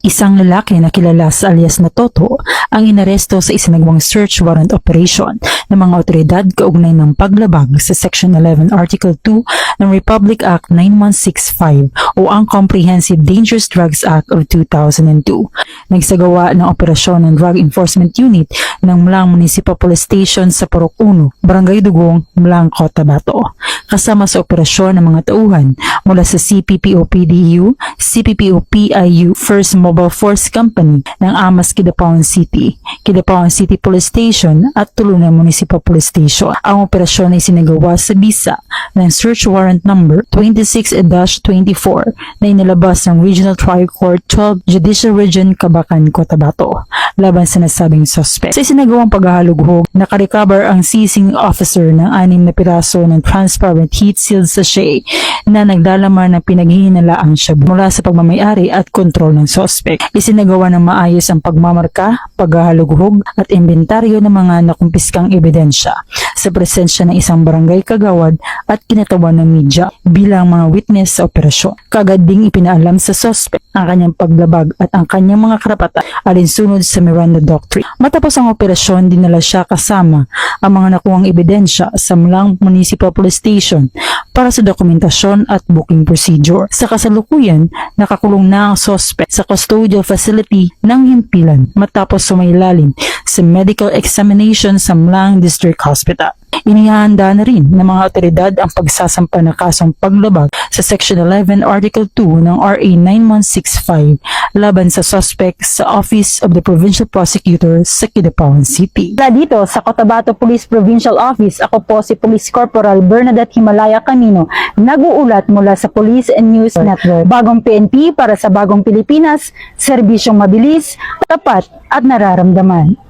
Isang lalaki na kilala sa alias na Toto ang inaresto sa isinagawang search warrant operation ng mga otoridad kaugnay ng paglabag sa Section 11 Article 2 ng Republic Act 9165 o ang Comprehensive Dangerous Drugs Act of 2002. Nagsagawa ng operasyon ng Drug Enforcement Unit ng Mlang Municipal Police Station sa Purok 1, Barangay Dugong, Mlang, Cotabato. Kasama sa operasyon ng mga tauhan mula sa CPPO-PDU, CPPO-PIU, First Mobile Force Company ng Amas Kidapawan City, Kidapawan City Police Station at Tulunan Municipal Police Station. Ang operasyon ay sinagawa sa bisa ng Search Warrant Number 26-24 na inilabas ng Regional Trial Court 12 Judicial Region Cabacan, Cotabato laban sa nasabing suspect. Sa isinagawang paghahalughog, nakarecover ang seizing officer ng 6 na piraso ng transparent heat-sealed sachet na naglalaman ng pinaghihinalaang shabu mula sa pagmamayari at kontrol ng suspect. Isinagawa ng maayos ang pagmamarka, paghahalughog at inventaryo ng mga nakumpiskang ebidensya sa presensya ng isang barangay kagawad at kinatawan ng media bilang mga witness sa operasyon. Kagad ding ipinaalam sa suspect ang kanyang paglabag at ang kanyang mga karapatan alinsunod sa Miranda Doctrine. Matapos ang operasyon, dinala siya kasama ang mga nakuhang ebidensya sa Mlang Municipal Police Station para sa dokumentasyon at booking procedure. Sa kasalukuyan, nakakulong na ang suspect sa custodial facility ng Himpilan matapos sumailalim sa medical examination sa Mlang District Hospital. Inihahanda na rin ng mga otoridad ang pagsasampa ng kasong paglabag sa Section 11 Article 2 ng RA 9165 laban sa suspect sa Office of the Provincial Prosecutor sa Kidapawan City. Dito sa Cotabato Police Provincial Office, ako po si Police Corporal Bernadette Himalaya Canino, nag-uulat mula sa Police and News Network. Bagong PNP para sa bagong Pilipinas, serbisyong mabilis, tapat at nararamdaman.